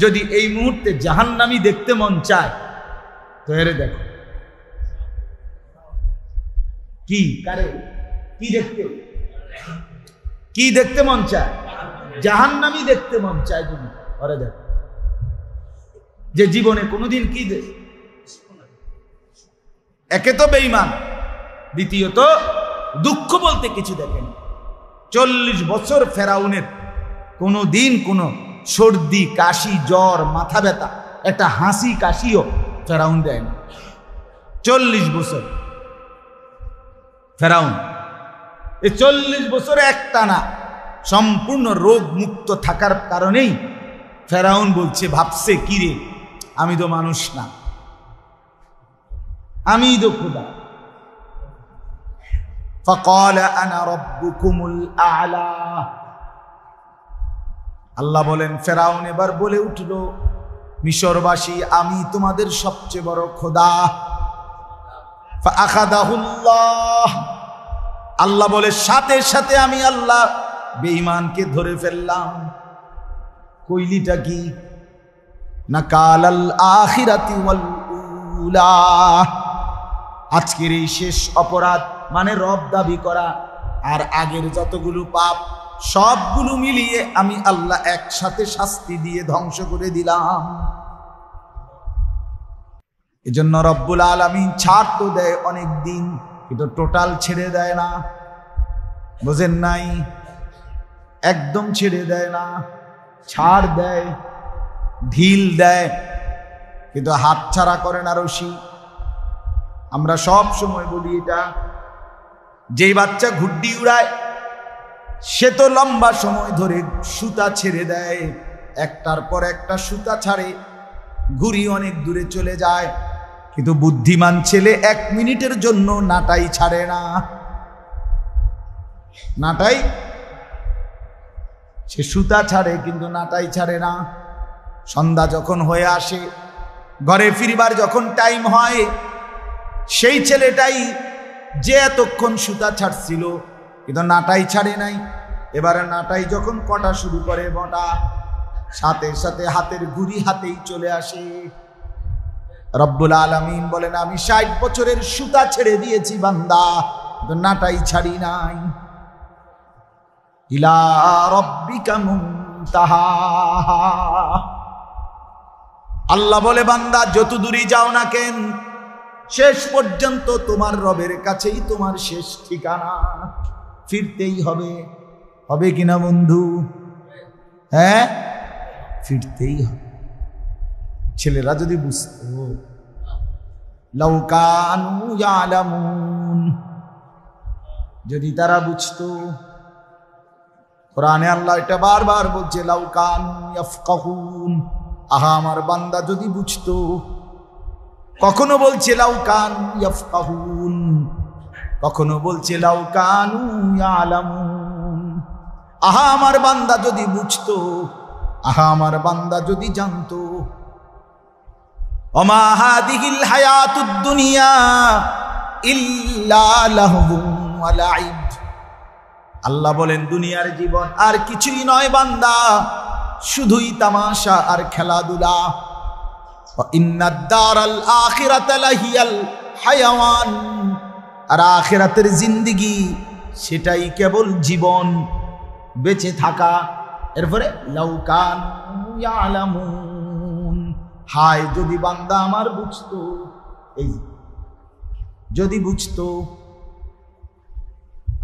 যদি এই মুহূর্তে জাহান্নামী দেখতে মন চায় তো এরে দেখো। কি কারে কি দেখতে মন চায়? জাহান্নামী দেখতে মন চায় যদি ওরে দেখো। যে জীবনে কোনোদিন কি একে তো বেঈমান, দ্বিতীয়ত দুঃখ বলতে কিছু দেখেন। 40 বছর ফেরাউনের কোনোদিন কোনো সর্দি কাশি জ্বর মাথা ব্যথা একটা হাসি কাশিও ফেরাউন দেয় না। 40 বছর ফেরাউন, এই 40 বছরে একটানা সম্পূর্ণ রোগ মুক্ত থাকার কারণেই ফেরাউন বলছে, ভাবছে কি রে, আমি তো মানুষ না, আমি তো খোদা। فقال انا ربكم الاعلى। আল্লাহ বলেন ফেরাউন এবার বলে উঠল, মিশরবাসী আমি তোমাদের সবচেয়ে বড় খোদা। ফাআখাযাহুল্লাহ, আল্লাহ বলে সাথে সাথে আমি আল্লাহ বেঈমানকে ধরে ফেললাম। কইলিটা কি? নাকালাল আখিরাতি ওয়াল উলা। আজকের এই শেষ অপরাধ মানে রব দাবি করা আর আগের যতগুলো পাপ সবগুলো মিলিয়ে আমি আল্লাহ একসাথে শাস্তি দিয়ে ধ্বংস করে দিলাম। এজন্য রব্বুল আলামিন ছাড় তো দেয় অনেক দিন, কিন্তু টোটাল ছেড়ে দেয় না। বুঝেন নাই? একদম ছেড়ে দেয় না, ছাড় দেয়, ঢিল দেয়, কিন্তু হাত ছাড়া করে না রশি। আমরা সব সময় বলি এটা, যেই বাচ্চা ঘুড্ডি উড়ায় সে তো লম্বা সময় ধরে সুতা ছেড়ে দেয়, একটার পর একটা সুতা ছাড়ে, ঘুড়ি অনেক দূরে চলে যায়, কিন্তু বুদ্ধিমান ছেলে 1 মিনিটের জন্য নাটাই ছাড়ে না। নাটাই সে সুতা ছাড়ে কিন্তু নাটাই ছাড়ে না। সন্ধ্যা যখন হয়ে আসে, ঘরে ফিরবার যখন টাইম হয়, সেই ছেলেটাই যে এতক্ষণ সুতা ছাড়ছিল কিন্তু নাটাই ছাড়ে নাই, এবারে নাটাই যখন কটা শুরু করে বটা, সাথে সাথে হাতের ঘুড়ি হাতেই চলে আসে। রব্বুল আলামিন বলেন আমি 60 বছরের সুতা ছেড়ে দিয়েছি বান্দা, কিন্তু নাটাই ছাড়ি নাই। ইলা রাব্বিকা মুনতাহা। আল্লাহ বলে বান্দা যত দূরই যাও না কেন, শেষ পর্যন্ত তোমার রবের কাছেই তোমার শেষ ঠিকানা। ফিরতেই হবে, হবে কিনা বন্ধু? হ্যাঁ, ফিরতেই হবে। ছেলেরা যদি বুঝতো, লাউ কানু ইয়ালামুন, যদি তারা বুঝতো। কোরআনে আল্লাহ এটা বারবার বলছে, লাউ কানু ইয়াফকাহুন। আহা আমার বান্দা যদি বুঝতো। কখনো বলছে লাউ কানু ইয়াফকাহুন, কখনো বলছে লাউ কানু ইয়ালামুন। আহা আমার বান্দা যদি বুঝতো, আহা আমার বান্দা যদি জানতো। ওমা হাদিহিল হায়াতুদ দুনিয়া ইল্লা লাহবুন ওয়া লাইব। আল্লাহ বলেন দুনিয়ার জীবন আর কিছুই নয় বান্দা, শুধুই তামাশা আর খেলাধুলা। ওয়া ইন্নাদ দারাল আখিরাতা লাহিয়াল হায়াওয়ান। আর আখিরাতের জিন্দেগি সেটাই কেবল জীবন, বেঁচে থাকা। এরপরে লাউ কানু ইয়ালামুন। হায় যদি বান্দা আমার বুঝতো, এই যদি বুঝতো।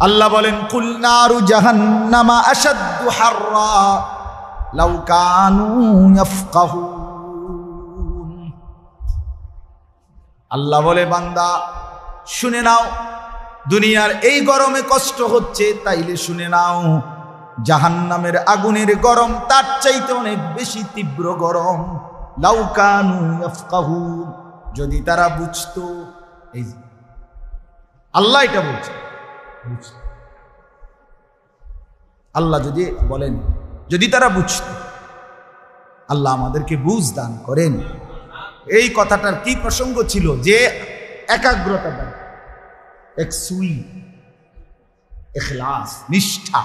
আল্লাহ বলেন কুল নারু জাহান্নামা আশাদ্দু হাররা লাউ কানু ইয়াফকাহুন। আল্লাহ বলে বান্দা শুনে নাও, দুনিয়ার এই গরমে কষ্ট হচ্ছে, তাইলে শুনে নাও জাহান্নামের আগুনের গরম তার চাইতে অনেক বেশি তীব্র গরম। লাউ কানু ইয়াফকাহুন, যদি তারা বুঝতো। এই আল্লাহ এটা বলছে, আল্লাহ যদি বলেন যদি তারা বুঝতো। আল্লাহ আমাদেরকে বুঝ দান করেন। এই কথাটার কি প্রসঙ্গ ছিল? যে একাগ্রতা দেন, একসুই, ইখলাস, নিষ্ঠা।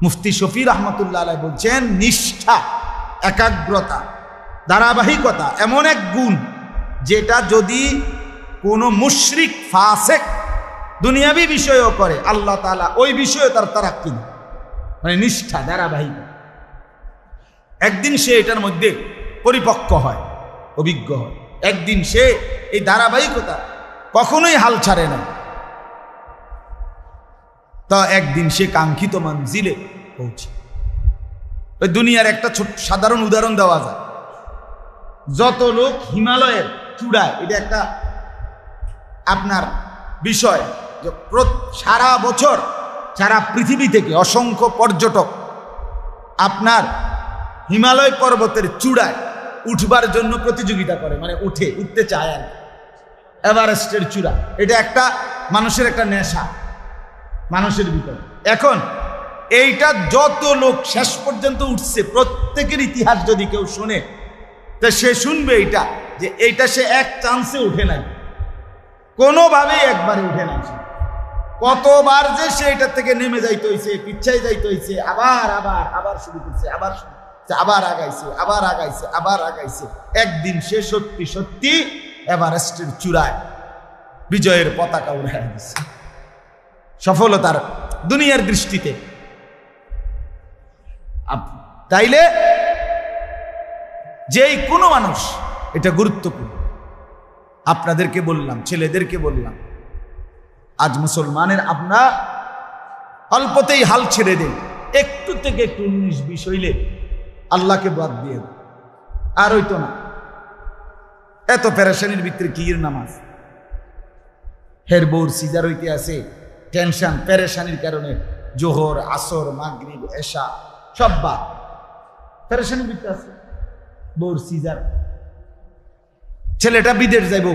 মুফতি শফি রহমতুল্লাহ আলাইহি বলছেন নিষ্ঠা একাগ্রতা, ধারাবাহিকতা এমন এক গুণ যেটা যদি কোনো মুশরিক ফাসেক দুনিয়াবী বিষয়ও করে, আল্লাহ তাআলা ওই বিষয়ে তার তারাক্কি দেন, মানে নিষ্ঠা, ধারাবাহিকতা। একদিন সে এটার মধ্যে পরিপক্ক হয়, অভিজ্ঞ হয়, একদিন সে এই ধারাবাহিকতা কখনোই হাল ছাড়ে না, তা একদিন সে কাঙ্ক্ষিত মঞ্জিলে পৌঁছে। ওই দুনিয়ার একটা ছোট সাধারণ উদাহরণ দেওয়া যায়। যত লোক হিমালয়ের চূড়ায়, এটা একটা আপনার বিষয়, যে সারা বছর সারা পৃথিবী থেকে অসংখ্য পর্যটক আপনার হিমালয় পর্বতের চূড়ায় উঠবার জন্য প্রতিযোগিতা করে, মানে উঠতে চায় আর এভারেস্টের চূড়া। এটা একটা মানুষের একটা নেশা মানুষের ভিতরে। এখন এইটা যত লোক শেষ পর্যন্ত উঠছে, প্রত্যেকের ইতিহাস যদি কেউ শুনে, তা সে শুনবে এইটা, যে এইটা সে এক চান্সে উঠে নাই, কোনোভাবেই একবারে উঠে নাই। কতবার যে সে এটা থেকে নেমে যাইতে হয়েছে, পিছাই যাইতে হয়েছে, আবার আবার আবার শুরু করছে, আবার আগাইছে, আবার আগাইছে, আবার আগাইছে। একদিন সে সত্যি সত্যি এভারেস্টের চূড়ায় বিজয়ের পতাকা উড়াইয়া দিচ্ছে, সফলতার দুনিয়ার দৃষ্টিতে। তাইলে যেই কোনো মানুষ, এটা গুরুত্বপূর্ণ। আপনাদেরকে বললাম, ছেলেদেরকে বললাম, আজ মুসলমানের আমরা অল্পতেই হাল ছেড়ে দেই, একটু থেকে একটু 19-20 হইলে আল্লাহকে বাদ দিয়ে দেয়, আর হইতো না। এত পেরেশানির ভিতরে কি নামাজ, হের বউর সিজার হইতে আছে, টেনশন পেরেশানির কারণে জোহর, আসর, মাগরিব, এশা সব বাদ, পেরেশানির ভিতরে আছে, বউর সিজার। ছেলেটা বিদেশ যাইব,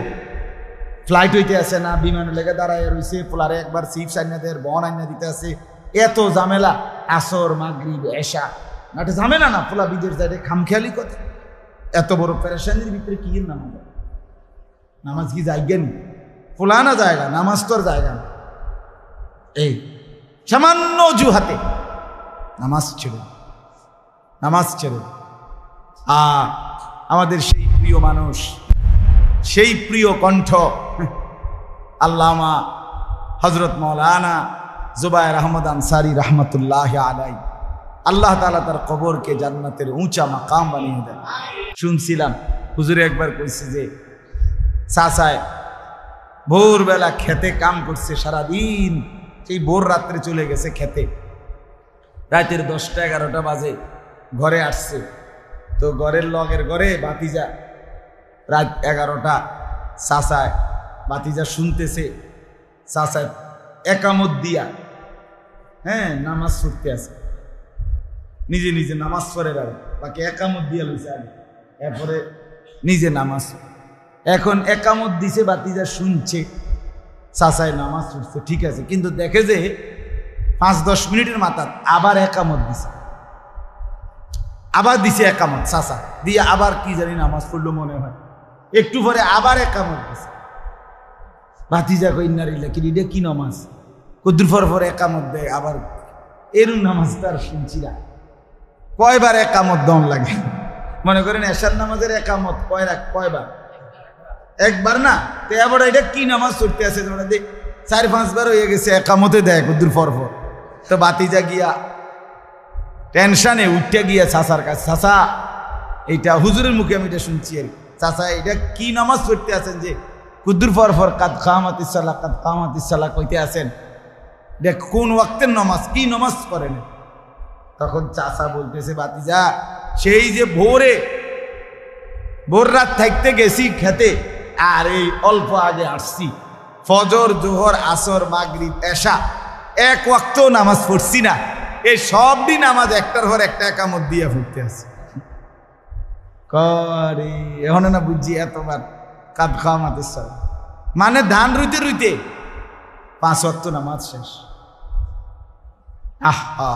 ফ্লাইট হইতে আছে না, বিমান লেগে দাঁড়ায় রয়েছে, পোলারে একবার চিপস আইনা দেয়, বন আইনা দিতে আছে, এত ঝামেলা। আসর, মাগরিব, এশা, একটা ঝামেলা না? পোলা বিদেশ যায়, খামখেয়ালি কথা। এত বড় পেরেশানির ভিতরে কি নামাজ? নামাজ কি জায়গা নেই? পোলা না জায়গা, নামাজ তোর জায়গা না। এই সামান্য অজুহাতে নামাজ ছেড়ে আমাদের সেই প্রিয় মানুষ, সেই প্রিয় কণ্ঠ আল্লামা হযরত মাওলানা জুবায়ের আহমদ আনসারী রহমতুল্লাহ আলাই, আল্লাহ তাআলা তার কবরকে জান্নাতের উঁচা মাকাম বানিয়ে দেন। শুনছিলাম হুজুরে একবার কইছে যে চাচায় ভোরবেলা খেতে কাম করছে সারাদিন, সেই ভোর রাত্রে চলে গেছে খেতে, রাতের 10টা-11টা বাজে ঘরে আসছে। তো ঘরের লগের ঘরে ভাতিজা, রাত 11টা, চাচায় ভাতিজা শুনতেছে, চাচায় একামত দিয়া নামাজ পড়তে আছে, নিজে নিজে নামাজ পড়ে রাখে, বাকি একামত দিয়া লইছে আগে, এরপরে নিজে নামাজ। এখন একামত দিছে, ভাতিজা শুনছে, চাচায় নামাজ পড়ছে, ঠিক আছে, কিন্তু দেখে যে 5-10 মিনিটের মাথায় আবার একামত দিছে, আবার দিছে একামত, চাচা দিয়ে আবার কি জানি নামাজ পড়লো মনে হয়, একটু পরে আবার একামত দিছে। ভাতিজা কই ইন্নারিল্লাহ, কি এটা কি নামাজ? কদ্দুর পর একামত দেয়, আবার এরম নামাজ তার শুনছি না। কয়বার একামত দম লাগে? মনে করেন এশার নামাজের একামত কয়বার? একবার না? তো এবার এটা কি নামাজ পড়তে আছে? 4-5 বার হয়ে গেছে, একামতে দেয় কদ্দুর পর। তো ভাতিজা গিয়া টেনশনে উঠতে গিয়া চাচার কাছে, চাচা এইটা হুজুরের মুখে আমি এটা শুনছি, আর চাচা এটা কি নামাজ পড়তে আছেন যে কুদ্দুর পর কাদ কামাতিস সালাহ কইতে আছেন? দেখ কোন ওয়াক্তের নামাজ, কি নামাজ করেন? তখন চাচা বলতেছে, ভাতিজা সেই যে ভোর রাত থাকতে গেছি খেতে, আর এই অল্প আগে আসছি, ফজর, জোহর, আসর, মাগরিব, এশা এক ওয়াক্ত নামাজ পড়ছি না, এই সব দিন নামাজ একটার পর একটা একামত দিয়ে পড়তে আছে। করে এখন না বুঝছি এতবার কাদ কামাতিস সালাহ, মানে ধান রুইতে 5 ওয়াক্ত নামাজ শেষ। আহা